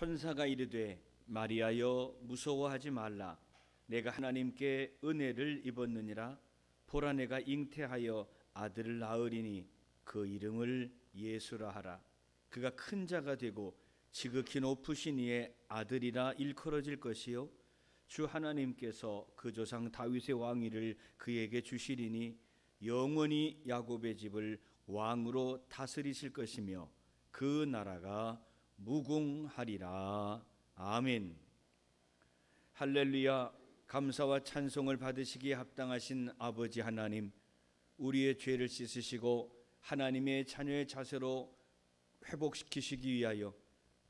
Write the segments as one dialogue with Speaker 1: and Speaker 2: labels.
Speaker 1: 천사가 이르되 마리아여 무서워하지 말라. 내가 하나님께 은혜를 입었느니라. 보라 내가 잉태하여 아들을 낳으리니 그 이름을 예수라 하라. 그가 큰 자가 되고 지극히 높으신 이의 아들이라 일컬어질 것이요 주 하나님께서 그 조상 다윗의 왕위를 그에게 주시리니 영원히 야곱의 집을 왕으로 다스리실 것이며 그 나라가 무궁하리라. 아멘. 할렐루야. 감사와 찬송을 받으시기에 합당하신 아버지 하나님, 우리의 죄를 씻으시고 하나님의 자녀의 자세로 회복시키시기 위하여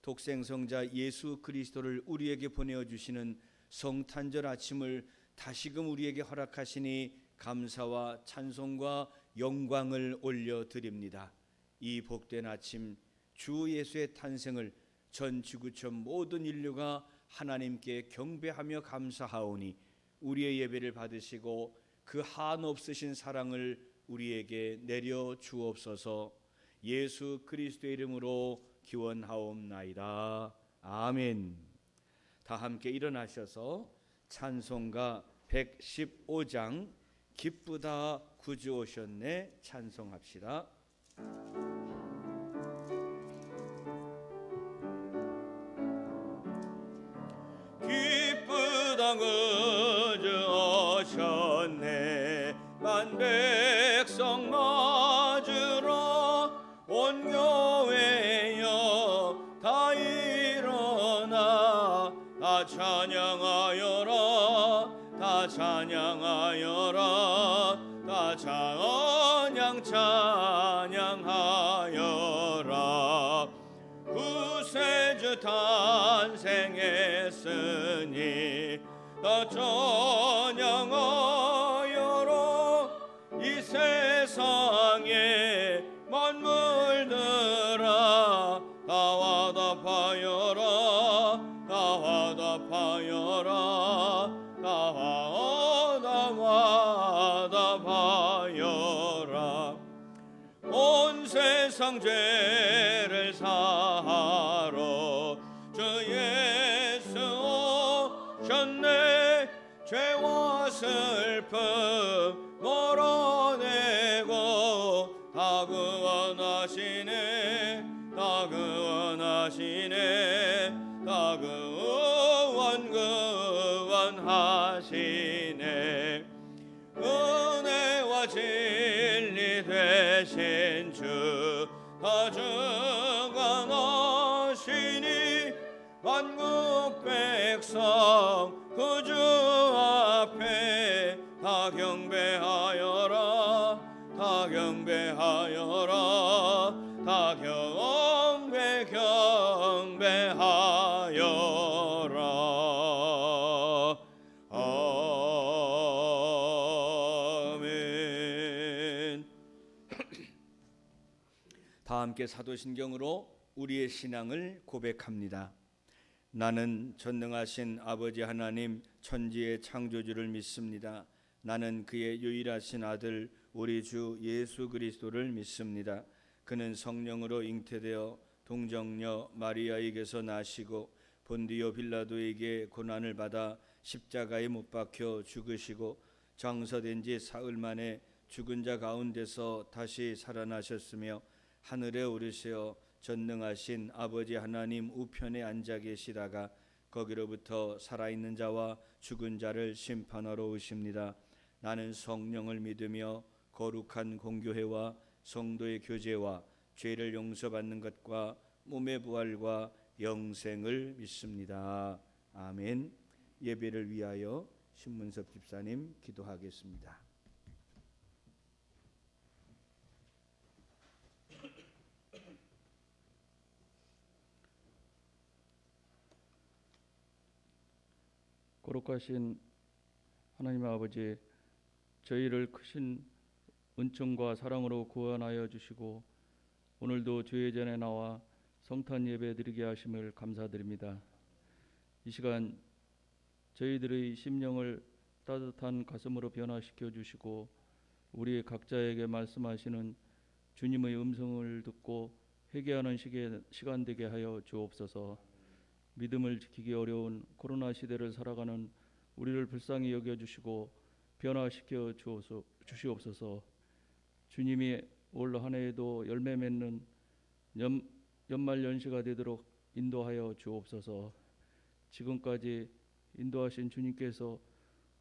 Speaker 1: 독생성자 예수 그리스도를 우리에게 보내어 주시는 성탄절 아침을 다시금 우리에게 허락하시니 감사와 찬송과 영광을 올려드립니다. 이 복된 아침 주 예수의 탄생을 전 지구촌 모든 인류가 하나님께 경배하며 감사하오니 우리의 예배를 받으시고 그 한없으신 사랑을 우리에게 내려 주옵소서. 예수 그리스도의 이름으로 기원하옵나이다. 아멘. 다 함께 일어나셔서 찬송가 115장 기쁘다 구주 오셨네 찬송합시다. 기쁘다 구주 오셨네 만 백성 맞으러 온 교회여 다 일어나 다 찬양하여라 다 찬양하여라 다 찬양하여라. 구세주 탄생했으니 다 찬양하여라. 이 세상에 만물들아 다 화답하여라 다 화답하여라 다 화답하여라. 온 세상 죄를 사하러 주 예수 오셨네. 죄와 슬픔 몰아내고 다 구원하시네 다 구원하시네 다 구원하시네. 은혜와 진리 되신 주 다 증언하시니 만국 백성 그 주 앞에 다 경배하여라 다 경배하여라 다 경배하여라. 아멘. 다 함께 사도신경으로 우리의 신앙을 고백합니다. 나는 전능하신 아버지 하나님 천지의 창조주를 믿습니다. 나는 그의 유일하신 아들 우리 주 예수 그리스도를 믿습니다. 그는 성령으로 잉태되어 동정녀 마리아에게서 나시고 본디오 빌라도에게 고난을 받아 십자가에 못 박혀 죽으시고 장사된 지 사흘 만에 죽은 자 가운데서 다시 살아나셨으며 하늘에 오르시어 전능하신 아버지 하나님 우편에 앉아 계시다가 거기로부터 살아있는 자와 죽은 자를 심판하러 오십니다. 나는 성령을 믿으며 거룩한 공교회와 성도의 교제와 죄를 용서받는 것과 몸의 부활과 영생을 믿습니다. 아멘. 예배를 위하여 신문섭 집사님 기도하겠습니다.
Speaker 2: 거룩하신 하나님 아버지, 저희를 크신 은총과 사랑으로 구원하여 주시고 오늘도 주의 전에 나와 성탄 예배 드리게 하심을 감사드립니다. 이 시간 저희들의 심령을 따뜻한 가슴으로 변화시켜 주시고 우리 각자에게 말씀하시는 주님의 음성을 듣고 회개하는 시간 되게 하여 주옵소서. 믿음을 지키기 어려운 코로나 시대를 살아가는 우리를 불쌍히 여겨주시고 변화시켜 주시옵소서. 주님이 올 한 해에도 열매 맺는 연말연시가 되도록 인도하여 주옵소서. 지금까지 인도하신 주님께서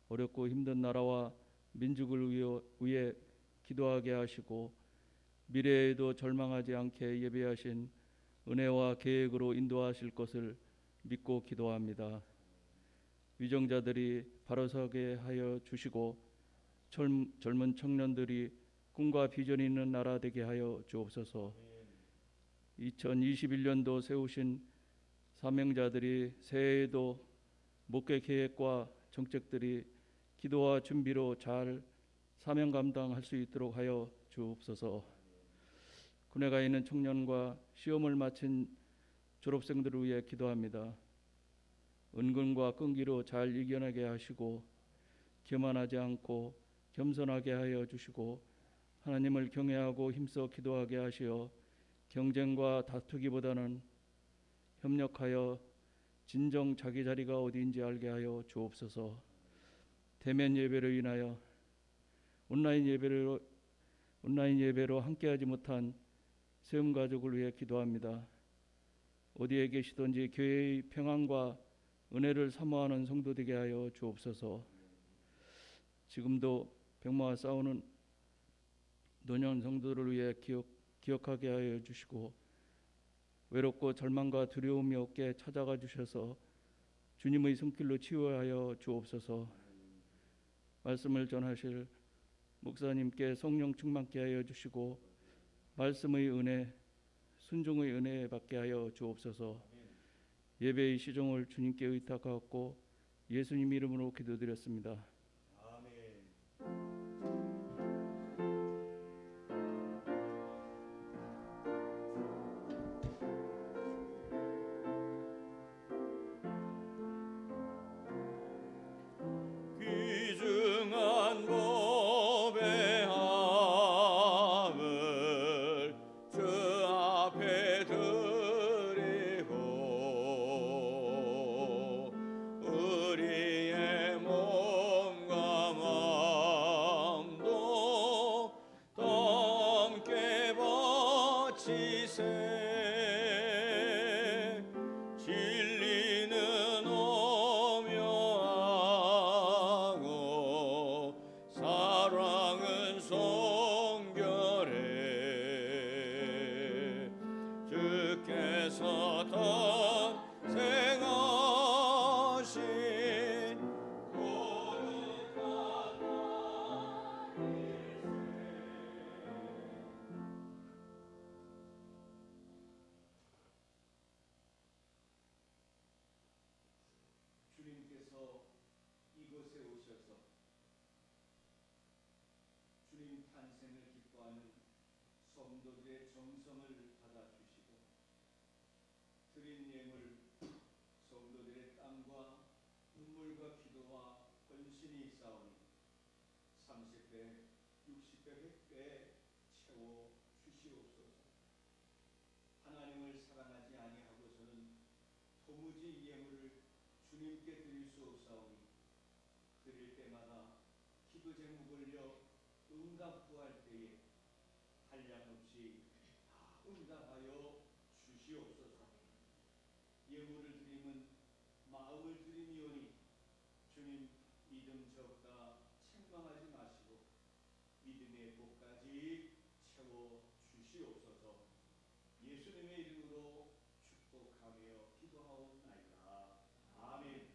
Speaker 2: 어렵고 힘든 나라와 민족을 위해 기도하게 하시고 미래에도 절망하지 않게 예배하신 은혜와 계획으로 인도하실 것을 믿고 기도합니다. 위정자들이 바로 서게 하여 주시고 젊은 청년들이 꿈과 비전이 있는 나라 되게 하여 주옵소서. 2021년도 세우신 사명자들이 새해에도 목회 계획과 정책들이 기도와 준비로 잘 사명 감당할 수 있도록 하여 주옵소서. 군에 가 있는 청년과 시험을 마친 졸업생들을 위해 기도합니다. 은근과 끈기로 잘 이겨내게 하시고 교만하지 않고 겸손하게 하여 주시고 하나님을 경외하고 힘써 기도하게 하시어 경쟁과 다투기보다는 협력하여 진정 자기 자리가 어디인지 알게 하여 주옵소서. 대면 예배로 인하여 온라인 예배로 함께하지 못한 세움 가족을 위해 기도합니다. 어디에 계시든지 교회의 평안과 은혜를 사모하는 성도 되게 하여 주옵소서. 지금도 병마와 싸우는 노년 성도들을 위해 기억하게 하여 주시고 외롭고 절망과 두려움이 없게 찾아가 주셔서 주님의 손길로 치유하여 주옵소서. 말씀을 전하실 목사님께 성령 충만케 하여 주시고 말씀의 은혜, 순종의 은혜 받게 하여 주옵소서. 예배의 시종을 주님께 의탁하고 예수님 이름으로 기도드렸습니다.
Speaker 1: 귀중한 고백함을 주 앞에 드리고 우리의 몸과 마음도 함께 바치세. 진리는 오묘하고 사랑은 성결해. 주께서 탄생하신 거룩한 주님께서 이곳에 오셔서 주님 탄생을 기뻐하는 성도들의 정성을 받아주시고 드린 예물 성도들의 땀과 눈물과 기도와 헌신이 있사오니 30배, 60배, 100배 채워 주시옵소서. 하나님을 사랑하지 아니하고서는 도무지 이 예물을 주님께 드릴 수 없사오니 드릴 때마다 기도 제목 올려 응답 구할 때에 한량없이 다 응답하여 주시옵소서. 예물을 드림은 마음을 드림이오니 주님 믿음 적다 책망하지 마시고 믿음의 복까지 채워 주시옵소서. 예수님의 이름으로 축복하며 기도하옵나이다. 아멘.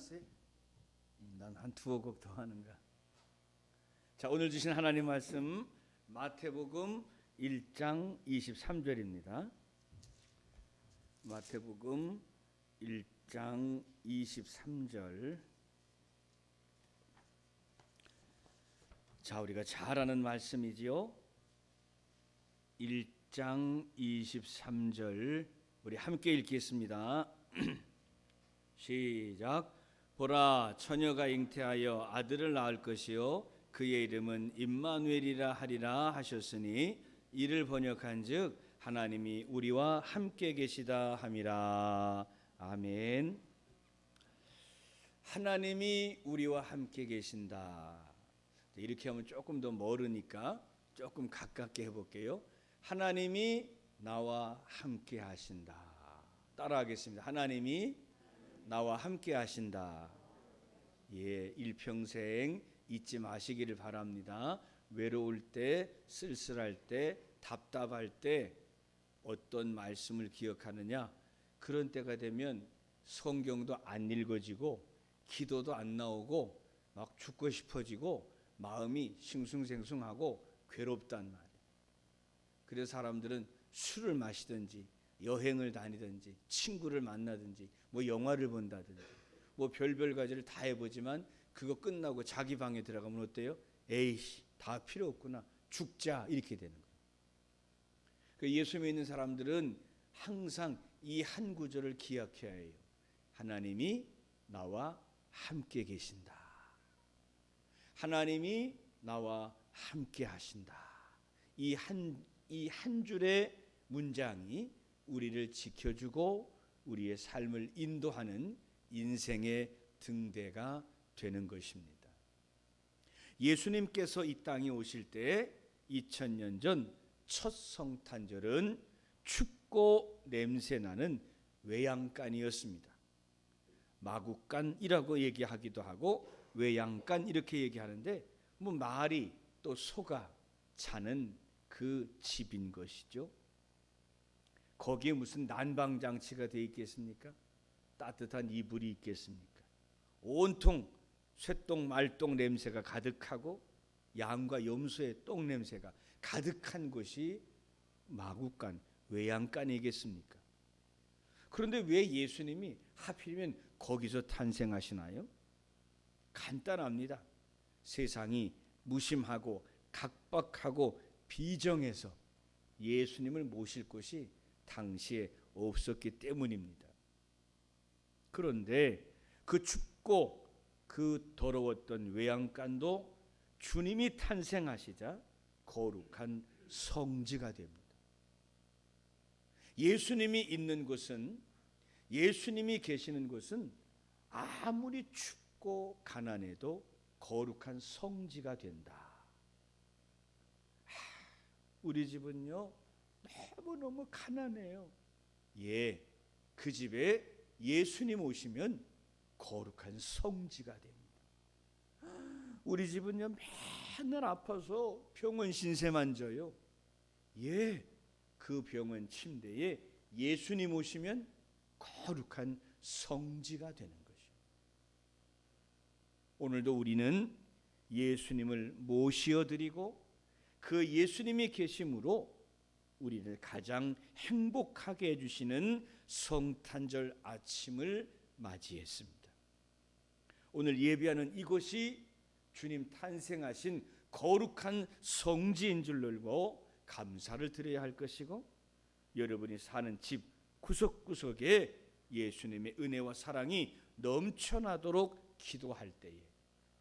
Speaker 1: 끝났어요? 난 한 두어 곡 더 하는가. 자, 오늘 주신 하나님 말씀 마태복음 1장 23절입니다. 마태복음 1장 23절. 자, 우리가 잘 아는 말씀이지요. 1장 23절 우리 함께 읽겠습니다. 시작. 보라, 처녀가 잉태하여 아들을 낳을 것이요 그의 이름은 임마누엘이라 하리라 하셨으니 이를 번역한즉 하나님이 우리와 함께 계시다 함이라. 아멘. 하나님이 우리와 함께 계신다. 이렇게 하면 조금 더 멀으니까 조금 가깝게 해볼게요. 하나님이 나와 함께 하신다. 따라하겠습니다. 하나님이 나와 함께 하신다. 예, 일평생 잊지 마시기를 바랍니다. 외로울 때, 쓸쓸할 때, 답답할 때 어떤 말씀을 기억하느냐? 그런 때가 되면 성경도 안 읽어지고 기도도 안 나오고 막 죽고 싶어지고 마음이 싱숭생숭하고 괴롭단 말이에요. 그래서 사람들은 술을 마시든지 여행을 다니든지 친구를 만나든지 뭐 영화를 본다든지 뭐 별별 가지를 다 해보지만 그거 끝나고 자기 방에 들어가면 어때요? 에이씨, 다 필요 없구나, 죽자, 이렇게 되는 거예요. 그 예수 믿는 사람들은 항상 이 한 구절을 기억해야 해요. 하나님이 나와 함께 계신다. 하나님이 나와 함께 하신다. 이 한 줄의 문장이 우리를 지켜주고 우리의 삶을 인도하는 인생의 등대가 되는 것입니다. 예수님께서 이 땅에 오실 때 2000년 전 첫 성탄절은 춥고 냄새나는 외양간이었습니다. 마구간이라고 얘기하기도 하고 외양간 이렇게 얘기하는데 뭐 말이 또 소가 자는 그 집인 것이죠. 거기에 무슨 난방장치가 되어 있겠습니까? 따뜻한 이불이 있겠습니까? 온통 쇠똥 말똥 냄새가 가득하고 양과 염소의 똥 냄새가 가득한 곳이 마구간, 외양간이겠습니까? 그런데 왜 예수님이 하필이면 거기서 탄생하시나요? 간단합니다. 세상이 무심하고 각박하고 비정해서 예수님을 모실 곳이 당시에 없었기 때문입니다. 그런데 그 춥고 그 더러웠던 외양간도 주님이 탄생하시자 거룩한 성지가 됩니다. 예수님이 있는 곳은, 예수님이 계시는 곳은 아무리 춥고 가난해도 거룩한 성지가 된다. 우리 집은요 너무너무 가난해요. 예, 그 집에 예수님 오시면 거룩한 성지가 됩니다. 우리 집은요 맨날 아파서 병원 신세만 져요. 예, 그 병원 침대에 예수님 오시면 거룩한 성지가 되는 것이요. 오늘도 우리는 예수님을 모시어드리고 그 예수님이 계심으로 우리를 가장 행복하게 해주시는 성탄절 아침을 맞이했습니다. 오늘 예배하는 이곳이 주님 탄생하신 거룩한 성지인 줄 알고 감사를 드려야 할 것이고, 여러분이 사는 집 구석구석에 예수님의 은혜와 사랑이 넘쳐나도록 기도할 때에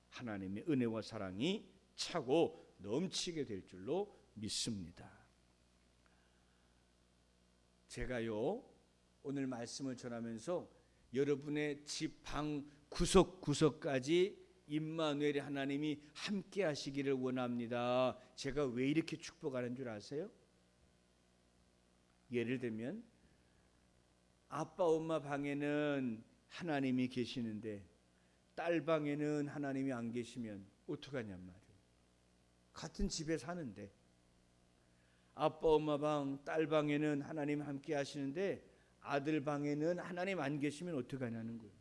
Speaker 1: 하나님의 은혜와 사랑이 차고 넘치게 될 줄로 믿습니다. 제가요 오늘 말씀을 전하면서 여러분의 집 방 구석구석까지 임마누엘의 하나님이 함께 하시기를 원합니다. 제가 왜 이렇게 축복하는 줄 아세요? 예를 들면 아빠 엄마 방에는 하나님이 계시는데 딸 방에는 하나님이 안 계시면 어떡하냔 말이에요. 같은 집에 사는데 아빠 엄마 방, 딸 방에는 하나님 함께 하시는데 아들 방에는 하나님 안 계시면 어떡하냐는 거예요.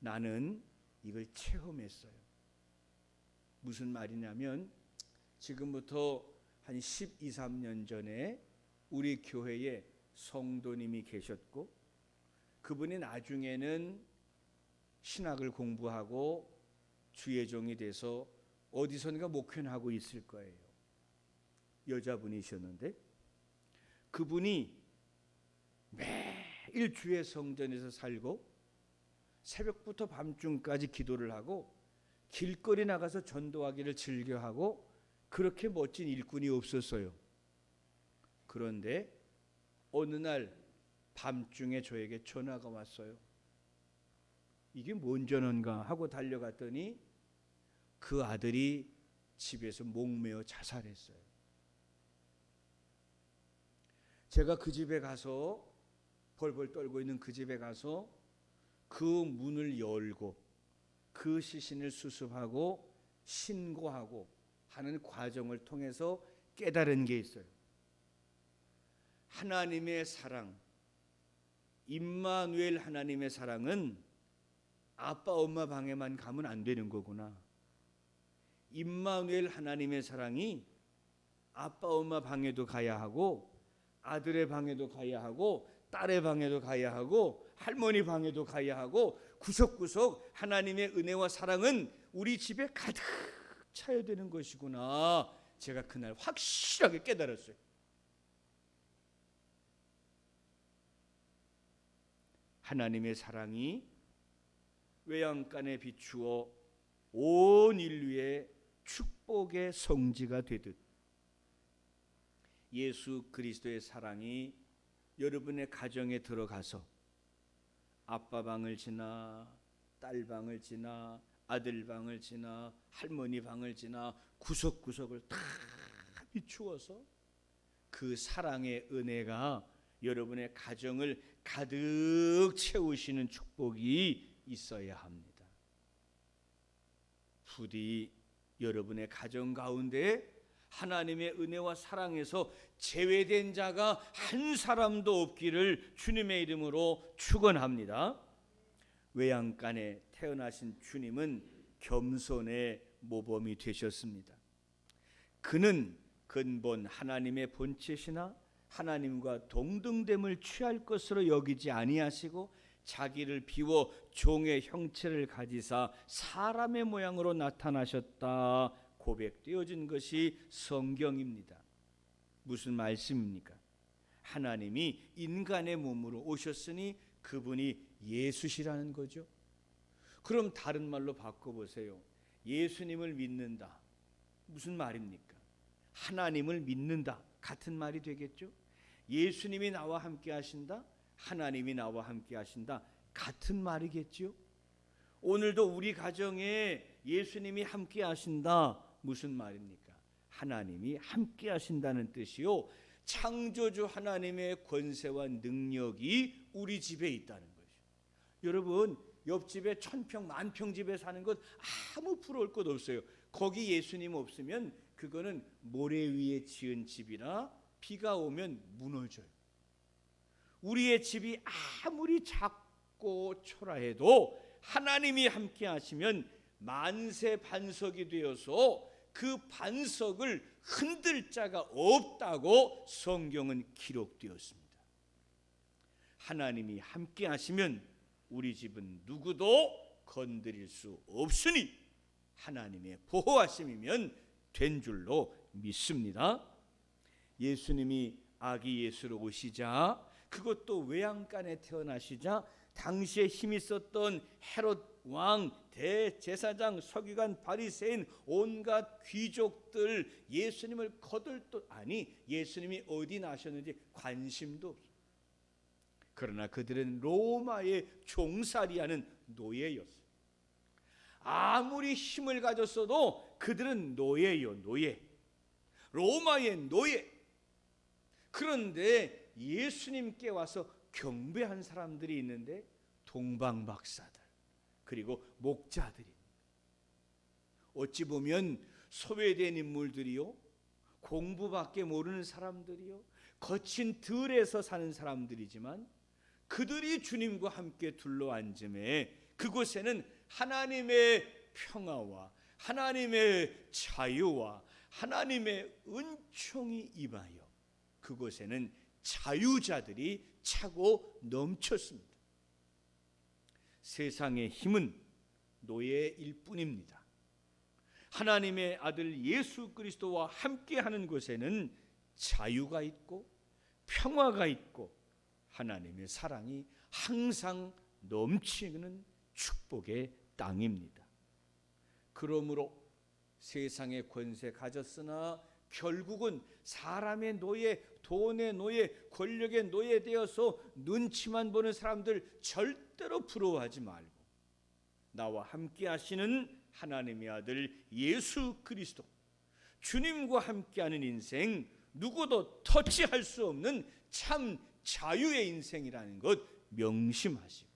Speaker 1: 나는 이걸 체험했어요. 무슨 말이냐면 지금부터 한 12, 13년 전에 우리 교회에 성도님이 계셨고 그분이 나중에는 신학을 공부하고 주의 종이 돼서 어디선가 목회는 하고 있을 거예요. 여자분이셨는데 그분이 매일 주의 성전에서 살고 새벽부터 밤중까지 기도를 하고 길거리 나가서 전도하기를 즐겨하고 그렇게 멋진 일꾼이 없었어요. 그런데 어느 날 밤중에 저에게 전화가 왔어요. 이게 뭔 전화인가 하고 달려갔더니 그 아들이 집에서 목매어 자살했어요. 제가 그 집에 가서 벌벌 떨고 있는 그 집에 가서 그 문을 열고 그 시신을 수습하고 신고하고 하는 과정을 통해서 깨달은 게 있어요. 하나님의 사랑, 임마누엘 하나님의 사랑은 아빠 엄마 방에만 가면 안 되는 거구나. 임마누엘 하나님의 사랑이 아빠 엄마 방에도 가야 하고 아들의 방에도 가야 하고 딸의 방에도 가야 하고 할머니 방에도 가야 하고 구석구석 하나님의 은혜와 사랑은 우리 집에 가득 차야 되는 것이구나. 제가 그날 확실하게 깨달았어요. 하나님의 사랑이 외양간에 비추어 온 인류의 축복의 성지가 되듯 예수 그리스도의 사랑이 여러분의 가정에 들어가서 아빠 방을 지나 딸 방을 지나 아들 방을 지나 할머니 방을 지나 구석구석을 다 비추어서 그 사랑의 은혜가 여러분의 가정을 가득 채우시는 축복이 있어야 합니다. 부디 여러분의 가정 가운데 하나님의 은혜와 사랑에서 제외된 자가 한 사람도 없기를 주님의 이름으로 축원합니다. 외양간에 태어나신 주님은 겸손의 모범이 되셨습니다. 그는 근본 하나님의 본체시나 하나님과 동등됨을 취할 것으로 여기지 아니하시고 자기를 비워 종의 형체를 가지사 사람의 모양으로 나타나셨다 고백되어진 것이 성경입니다. 무슨 말씀입니까? 하나님이 인간의 몸으로 오셨으니 그분이 예수시라는 거죠. 그럼 다른 말로 바꿔보세요. 예수님을 믿는다. 무슨 말입니까? 하나님을 믿는다. 같은 말이 되겠죠? 예수님이 나와 함께 하신다. 하나님이 나와 함께 하신다. 같은 말이겠죠? 오늘도 우리 가정에 예수님이 함께 하신다. 무슨 말입니까? 하나님이 함께 하신다는 뜻이요. 창조주 하나님의 권세와 능력이 우리 집에 있다는 것이죠. 여러분, 옆집에 1000평, 10,000평 집에 사는 것 아무 부러울 것 없어요. 거기 예수님 없으면 그거는 모래 위에 지은 집이라 비가 오면 무너져요. 우리의 집이 아무리 작고 초라해도 하나님이 함께 하시면 만세 반석이 되어서 그 반석을 흔들 자가 없다고 성경은 기록되었습니다. 하나님이 함께 하시면 우리 집은 누구도 건드릴 수 없으니 하나님의 보호하심이면 된 줄로 믿습니다. 예수님이 아기 예수로 오시자, 그것도 외양간에 태어나시자 당시에 힘이 있었던 헤롯 왕, 대제사장, 서기관, 바리새인, 온갖 귀족들 예수님을 거들떠 아니 예수님이 어디 나셨는지 관심도 없어요. 그러나 그들은 로마의 종살이하는 노예였어요. 아무리 힘을 가졌어도 그들은 노예요, 노예. 로마의 노예. 그런데 예수님께 와서 경배한 사람들이 있는데 동방박사들 그리고 목자들이 어찌 보면 소외된 인물들이요, 공부밖에 모르는 사람들이요, 거친 들에서 사는 사람들이지만 그들이 주님과 함께 둘러앉음에 그곳에는 하나님의 평화와 하나님의 자유와 하나님의 은총이 임하여 그곳에는 자유자들이 차고 넘쳤습니다. 세상의 힘은 노예일 뿐입니다. 하나님의 아들 예수 그리스도와 함께하는 곳에는 자유가 있고 평화가 있고 하나님의 사랑이 항상 넘치는 축복의 땅입니다. 그러므로 세상의 권세 가졌으나 결국은 사람의 노예, 돈의 노예, 권력의 노예 되어서 눈치만 보는 사람들 절대로 부러워하지 말고 나와 함께 하시는 하나님의 아들 예수 그리스도, 주님과 함께하는 인생, 누구도 터치할 수 없는 참 자유의 인생이라는 것 명심하시고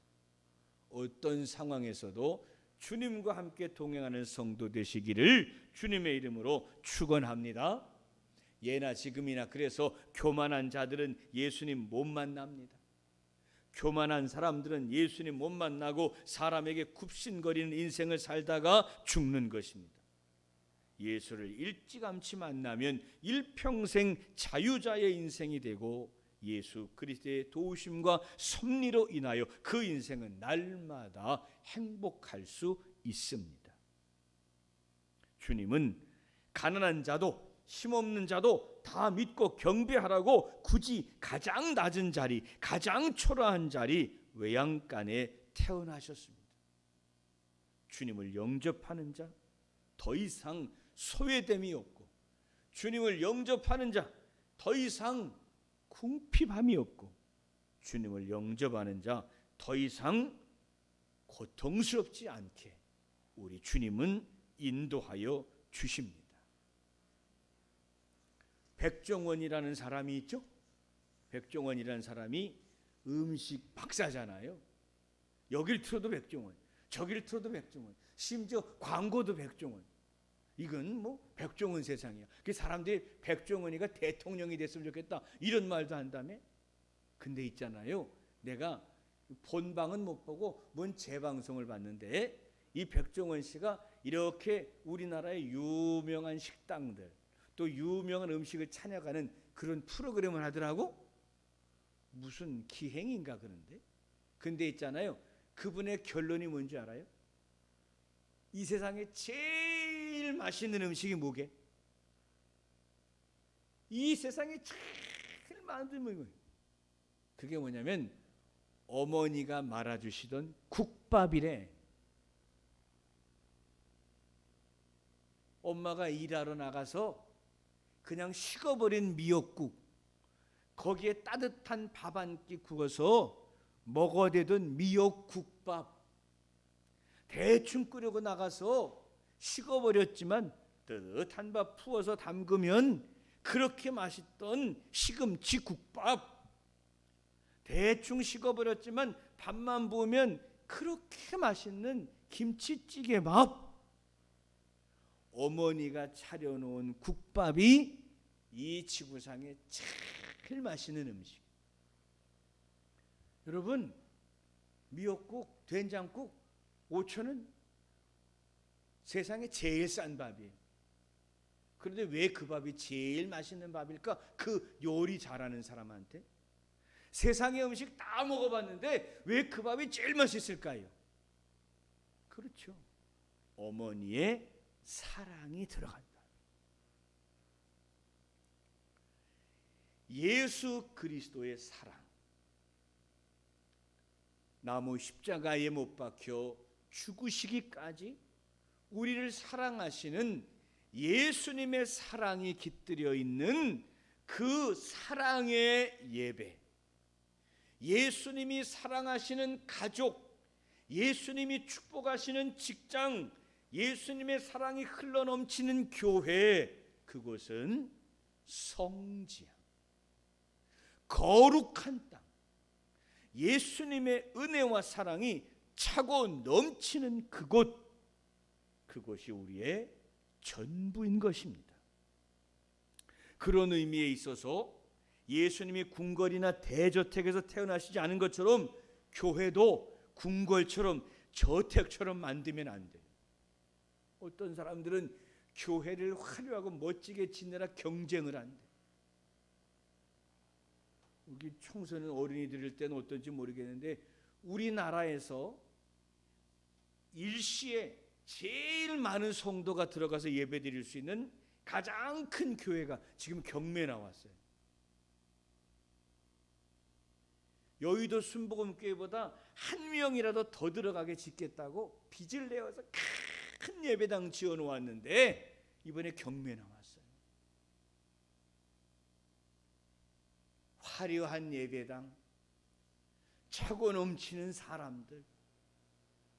Speaker 1: 어떤 상황에서도 주님과 함께 동행하는 성도 되시기를 주님의 이름으로 축원합니다. 예나 지금이나 그래서 교만한 자들은 예수님 못 만납니다. 교만한 사람들은 예수님 못 만나고 사람에게 굽신거리는 인생을 살다가 죽는 것입니다. 예수를 일찌감치 만나면 일평생 자유자의 인생이 되고 예수 그리스도의 도우심과 섭리로 인하여 그 인생은 날마다 행복할 수 있습니다. 주님은 가난한 자도 힘없는 자도 다 믿고 경배하라고 굳이 가장 낮은 자리, 가장 초라한 자리 외양간에 태어나셨습니다. 주님을 영접하는 자 더 이상 소외됨이 없고, 주님을 영접하는 자 더 이상 궁핍함이 없고, 주님을 영접하는 자 더 이상 고통스럽지 않게 우리 주님은 인도하여 주십니다. 백종원이라는 사람이 있죠. 백종원이라는 사람이 음식 박사잖아요. 여길 틀어도 백종원, 저길 틀어도 백종원, 심지어 광고도 백종원. 이건 뭐 백종원 세상이야. 그 사람들이 백종원이가 대통령이 됐으면 좋겠다 이런 말도 한다며. 근데 있잖아요, 내가 본방은 못 보고 뭔 재방송을 봤는데 이 백종원 씨가 이렇게 우리나라의 유명한 식당들 또 유명한 음식을 찾아가는 그런 프로그램을 하더라고. 무슨 기행인가 그런데. 근데 있잖아요, 그분의 결론이 뭔지 알아요? 이 세상에 제일 맛있는 음식이 뭐게? 이 세상에 제일 맛있는 음식이 그게 뭐냐면 어머니가 말아주시던 국밥이래. 엄마가 일하러 나가서 그냥 식어버린 미역국, 거기에 따뜻한 밥 한 끼 구워서 먹어대던 미역국밥, 대충 끓이고 나가서 식어버렸지만 뜨뜻한 밥 부어서 담그면 그렇게 맛있던 시금치 국밥, 대충 식어버렸지만 밥만 부으면 그렇게 맛있는 김치찌개 밥, 어머니가 차려놓은 국밥이 이 지구상에 제일 맛있는 음식. 여러분, 미역국, 된장국 5,000원 세상에 제일 싼 밥이에요. 그런데 왜 그 밥이 제일 맛있는 밥일까? 그 요리 잘하는 사람한테. 세상의 음식 다 먹어봤는데 왜 그 밥이 제일 맛있을까요? 그렇죠, 어머니의 사랑이 들어간다. 예수 그리스도의 사랑, 나무 십자가에 못 박혀 죽으시기까지 우리를 사랑하시는 예수님의 사랑이 깃들여 있는 그 사랑의 예배, 예수님이 사랑하시는 가족, 예수님이 축복하시는 직장, 예수님의 사랑이 흘러넘치는 교회, 그곳은 성지야, 거룩한 땅, 예수님의 은혜와 사랑이 차고 넘치는 그곳, 그것이 우리의 전부인 것입니다. 그런 의미에 있어서 예수님이 궁궐이나 대저택에서 태어나시지 않은 것처럼 교회도 궁궐처럼 저택처럼 만들면 안 돼요. 어떤 사람들은 교회를 화려하고 멋지게 지내라 경쟁을 한대. 여기 청소년 어린이 들을 때는 어떤지 모르겠는데 우리나라에서 일시에 제일 많은 성도가 들어가서 예배드릴 수 있는 가장 큰 교회가 지금 경매에 나왔어요. 여의도 순복음교회보다 한 명이라도 더 들어가게 짓겠다고 빚을 내어서 큰 예배당 지어놓았는데 이번에 경매에 나왔어요. 화려한 예배당, 차고 넘치는 사람들,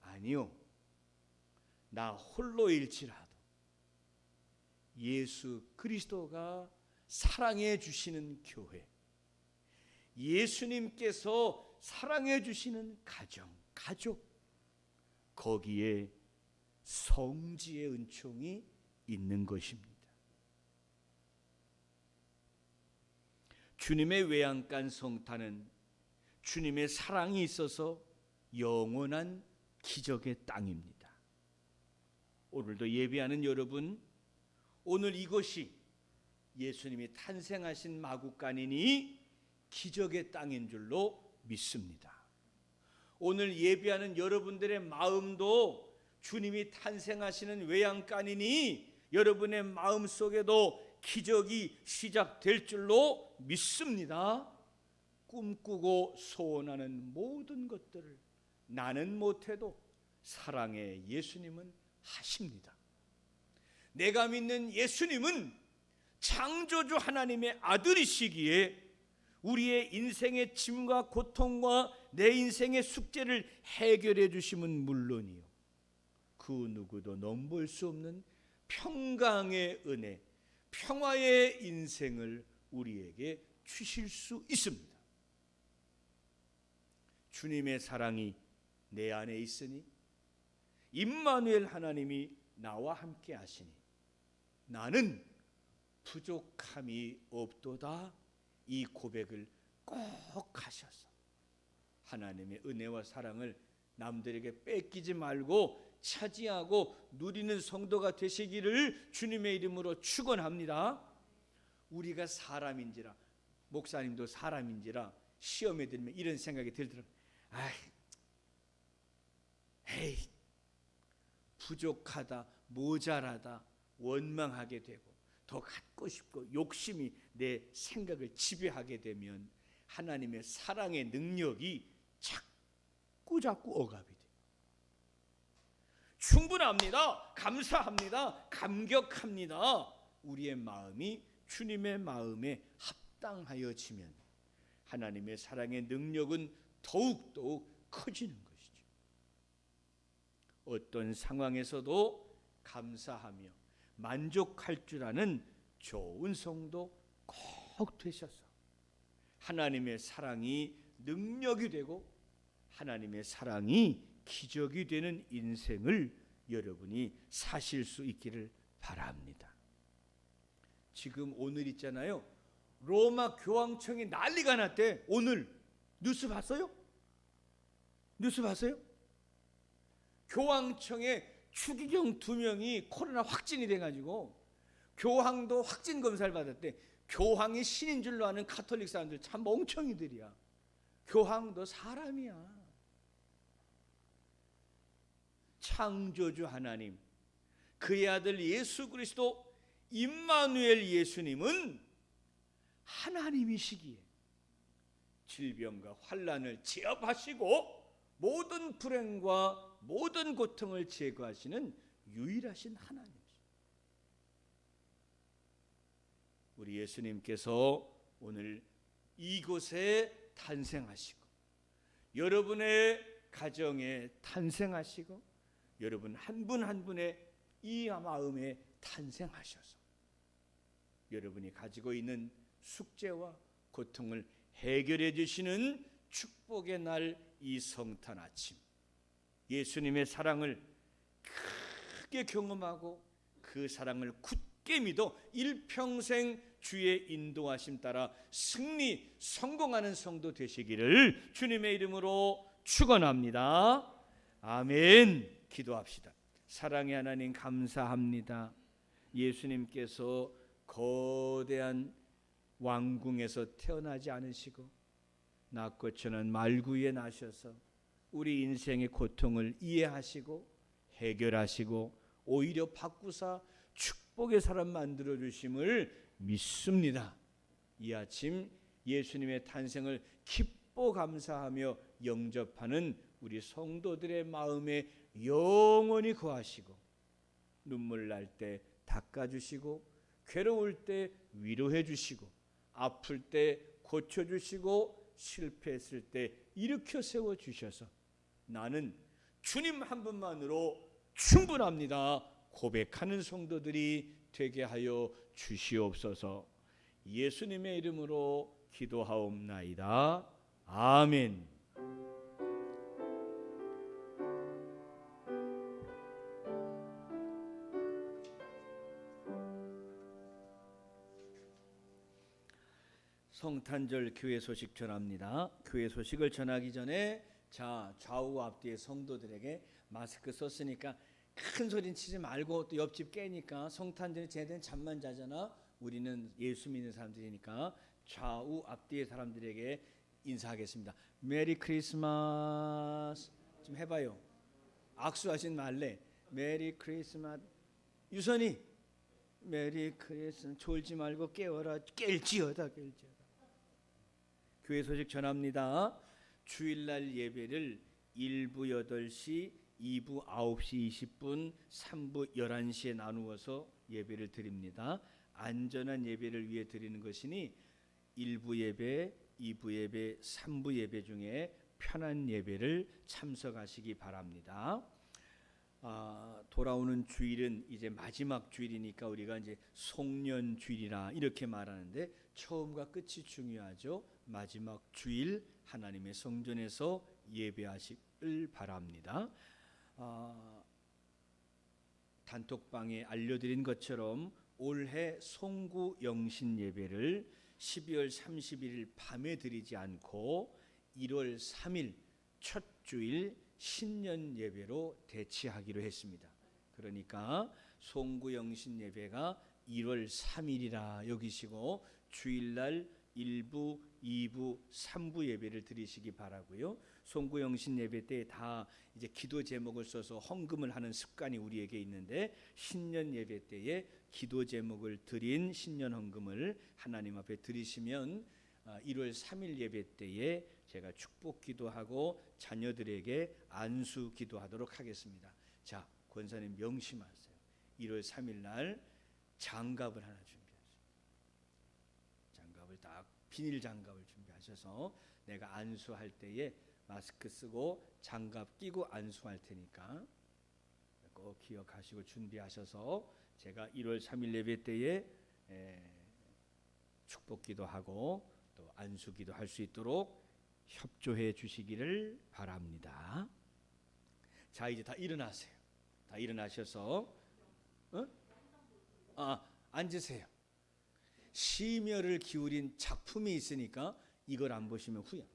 Speaker 1: 아니요, 나 홀로일지라도 예수 그리스도가 사랑해 주시는 교회, 예수님께서 사랑해 주시는 가정, 가족, 거기에 성지의 은총이 있는 것입니다. 주님의 외양간 성탄은 주님의 사랑이 있어서 영원한 기적의 땅입니다. 오늘도 예배하는 여러분, 오늘 이곳이 예수님이 탄생하신 마구간이니 기적의 땅인 줄로 믿습니다. 오늘 예배하는 여러분들의 마음도 주님이 탄생하시는 외양간이니 여러분의 마음 속에도 기적이 시작될 줄로 믿습니다. 꿈꾸고 소원하는 모든 것들을 나는 못해도 사랑의 예수님은 하십니다. 내가 믿는 예수님은 창조주 하나님의 아들이시기에 우리의 인생의 짐과 고통과 내 인생의 숙제를 해결해 주심은 물론이요, 그 누구도 넘볼 수 없는 평강의 은혜, 평화의 인생을 우리에게 주실 수 있습니다. 주님의 사랑이 내 안에 있으니 임마누엘 하나님이 나와 함께 하시니 나는 부족함이 없도다. 이 고백을 꼭 하셔서 하나님의 은혜와 사랑을 남들에게 뺏기지 말고 차지하고 누리는 성도가 되시기를 주님의 이름으로 축원합니다. 우리가 사람인지라, 목사님도 사람인지라 시험에 들면 이런 생각이 들더라고요. 에이, 부족하다, 모자라다, 원망하게 되고 더 갖고 싶고 욕심이 내 생각을 지배하게 되면 하나님의 사랑의 능력이 자꾸 억압이 돼요. 충분합니다. 감사합니다. 감격합니다. 우리의 마음이 주님의 마음에 합당하여지면 하나님의 사랑의 능력은 더욱 커지는 것이죠. 어떤 상황에서도 감사하며 만족할 줄 아는 좋은 성도 꼭 되셔서 하나님의 사랑이 능력이 되고 하나님의 사랑이 기적이 되는 인생을 여러분이 사실 수 있기를 바랍니다. 지금 오늘 있잖아요. 로마 교황청이 난리가 났대. 오늘 뉴스 봤어요? 뉴스 봤어요? 교황청에 추기경 2명이 코로나 확진이 돼가지고 교황도 확진 검사를 받았대. 교황이 신인 줄로 아는 가톨릭 사람들 참 멍청이들이야. 교황도 사람이야. 창조주 하나님, 그의 아들 예수 그리스도 임마누엘 예수님은 하나님이시기에 질병과 환난을 제압하시고 모든 불행과 모든 고통을 제거하시는 유일하신 하나님이십니다. 우리 예수님께서 오늘 이곳에 탄생하시고 여러분의 가정에 탄생하시고 여러분 한 분 한 분의 이 마음에 탄생하셔서 여러분이 가지고 있는 숙제와 고통을 해결해 주시는 축복의 날, 이 성탄 아침 예수님의 사랑을 크게 경험하고 그 사랑을 굳게 믿어 일평생 주의 인도하심 따라 승리 성공하는 성도 되시기를 주님의 이름으로 축원합니다. 아멘. 기도합시다. 사랑의 하나님 감사합니다. 예수님께서 거대한 왕궁에서 태어나지 않으시고 낮고 천한 말구에 나셔서 우리 인생의 고통을 이해하시고 해결하시고 오히려 바꾸사 축복의 사람 만들어 주심을 믿습니다. 이 아침 예수님의 탄생을 기뻐 감사하며 영접하는 우리 성도들의 마음에 영원히 거하시고 눈물 날 때 닦아주시고 괴로울 때 위로해 주시고 아플 때 고쳐주시고 실패했을 때 일으켜 세워주셔서 나는 주님 한 분만으로 충분합니다 고백하는 성도들이 되게 하여 주시옵소서. 예수님의 이름으로 기도하옵나이다. 아멘. 성탄절 교회 소식 전합니다. 교회 소식을 전하기 전에 좌우 앞뒤의 성도들에게 마스크 썼으니까 큰 소리는 치지 말고 또 옆집 깨니까 성탄절에 쟤네들은 잠만 자잖아. 우리는 예수 믿는 사람들이니까 좌우 앞뒤의 사람들에게 인사하겠습니다. 메리 크리스마스 좀 해봐요. 악수하신 말래. 메리 크리스마스. 유선이 메리 크리스마스. 졸지 말고 깨워라. 깰지어다. 교회 소식 전합니다. 주일날 예배를 1부 8시, 2부 9시 20분, 3부 11시에 나누어서 예배를 드립니다. 안전한 예배를 위해 드리는 것이니 1부 예배, 2부 예배, 3부 예배 중에 편한 예배를 참석하시기 바랍니다. 돌아오는 주일은 이제 마지막 주일이니까 우리가 이제 송년 주일이라 이렇게 말하는데 처음과 끝이 중요하죠. 마지막 주일 하나님의 성전에서 예배하시길 바랍니다. 단톡방에 알려드린 것처럼 올해 송구 영신 예배를 12월 31일 밤에 드리지 않고 1월 3일 첫 주일 신년 예배로 대치하기로 했습니다. 그러니까 송구 영신 예배가 1월 3일이라 여기시고 주일날 1부, 2부, 3부 예배를 드리시기 바라고요. 송구 영신 예배 때 다 이제 기도 제목을 써서 헌금을 하는 습관이 우리에게 있는데 신년 예배 때에 기도 제목을 드린 신년 헌금을 하나님 앞에 드리시면 1월 3일 예배 때에 제가 축복 기도하고 자녀들에게 안수 기도하도록 하겠습니다. 자, 권사님 명심하세요. 1월 3일 날 장갑을 하나 준비하세요. 장갑을 딱 비닐 장갑을 준비하셔서 내가 안수할 때에 마스크 쓰고 장갑 끼고 안수할 테니까 꼭 기억하시고 준비하셔서 제가 1월 3일 예배 때에 축복 기도하고 또 안수 기도할 수 있도록 협조해 주시기를 바랍니다. 자, 이제 다 일어나세요. 다 일어나셔서 앉으세요. 심혈을 기울인 작품이 있으니까 이걸 안 보시면 후회.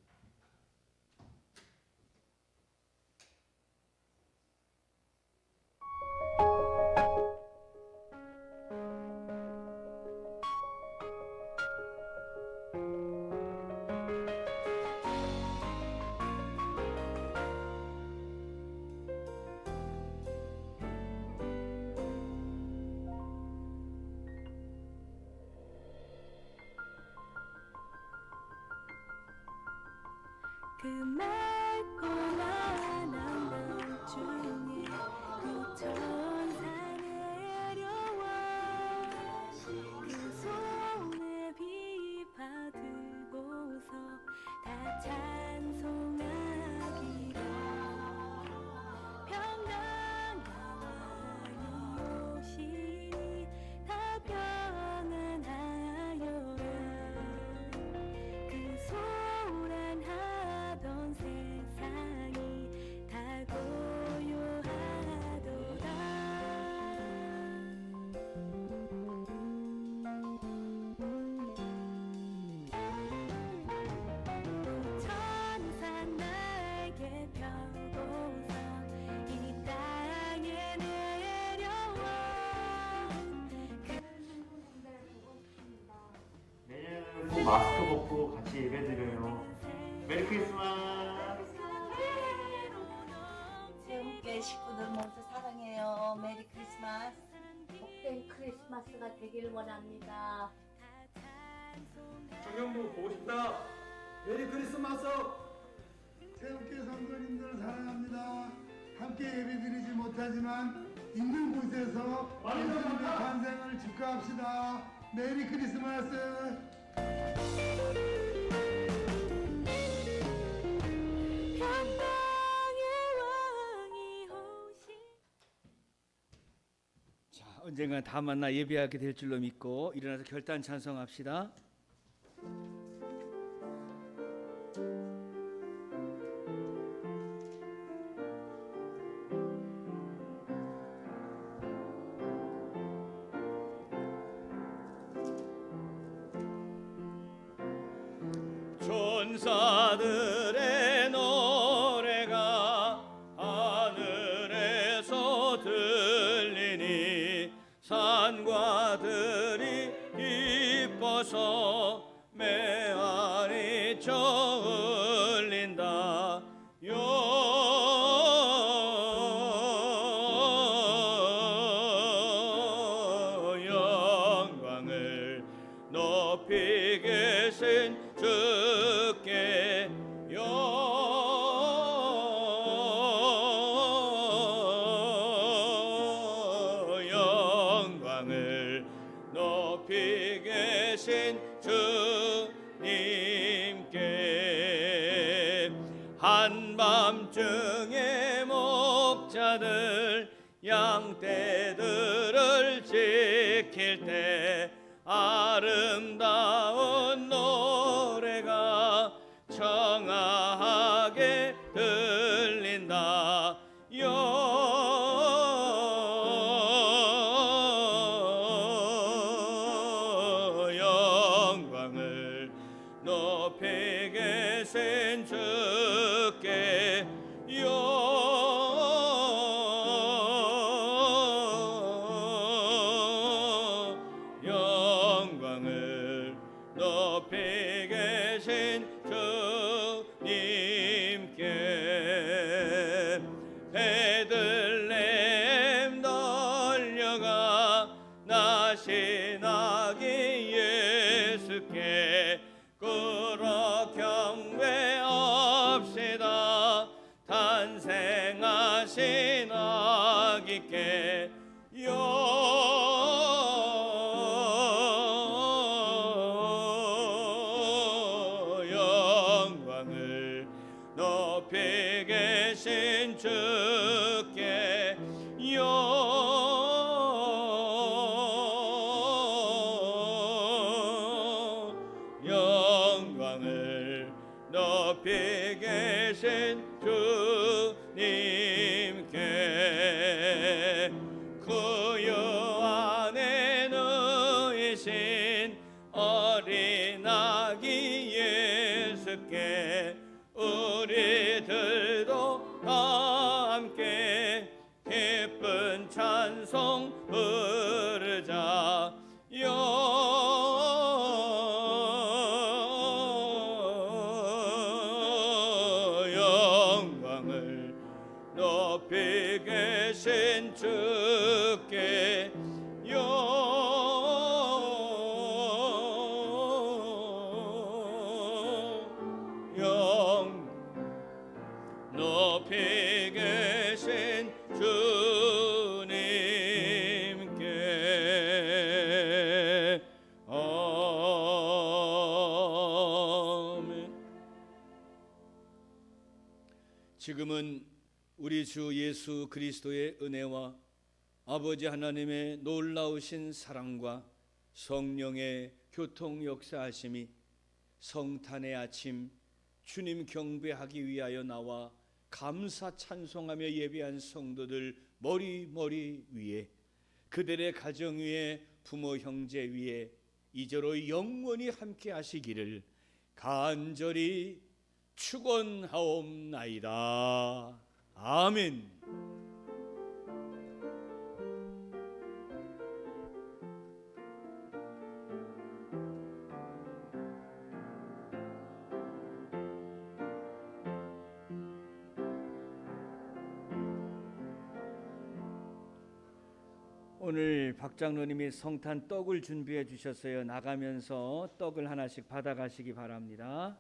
Speaker 3: 그 맑고 환한 밤중에 천상의 어려워 그 손에 비 받으고서 다 찬송하기를 평강의 왕이 오시니 다 평안하여라 그 소란하던 새
Speaker 4: 마스크 벗고 같이 예배드려요. 메리 크리스마스.
Speaker 5: 새움교회 식구들 모두 사랑해요. 메리 크리스마스.
Speaker 6: 복된 크리스마스가 되길 원합니다.
Speaker 2: 청년부 보고 싶다.
Speaker 7: 메리 크리스마스! 새롭게 성도님들 사랑합니다. 함께 예배드리지 못하지만 있는 곳에서 예수님의 탄생을 축하합시다. 메리 크리스마스!
Speaker 3: 평강의 왕이 오시
Speaker 1: 자, 언젠가 다 만나 예배하게 될 줄로 믿고 일어나서 결단 찬송합시다. 천사들의 노래가 하늘에서 들리니 산과 들이 기뻐서 메아리 저을린다. 영광을 높이 계신 주께 영광을 높이 계신 주님께 한밤중에 목자들 양떼들을 지킬 때 아름다운 노래가 청아하게 들린다. 영광을 높이 계신 주께 영광을 높이 계신 주님께 베들레헴 널려가 나신 아기 예수께 꾸러 경배합시다. 탄생하신 아기께 영광을 높이 계신 주께 영광을 높이 계신 주님께 구유 안에 누이신 어린 아기 예수께 우리들도 함께 기쁜 찬송 부르자. 영광을 높이 계신 주께 높이 계신 주님께 아멘. 지금은 우리 주 예수 그리스도의 은혜와 아버지 하나님의 놀라우신 사랑과 성령의 교통 역사하심이 성탄의 아침 주님 경배하기 위하여 나와 감사 찬송하며 예배한 성도들 머리 위에, 그들의 가정 위에, 부모 형제 위에 이제로 영원히 함께 하시기를 간절히 축원하옵나이다. 아멘. 오늘 박 장로님이 성탄 떡을 준비해 주셨어요. 나가면서 떡을 하나씩 받아가시기 바랍니다.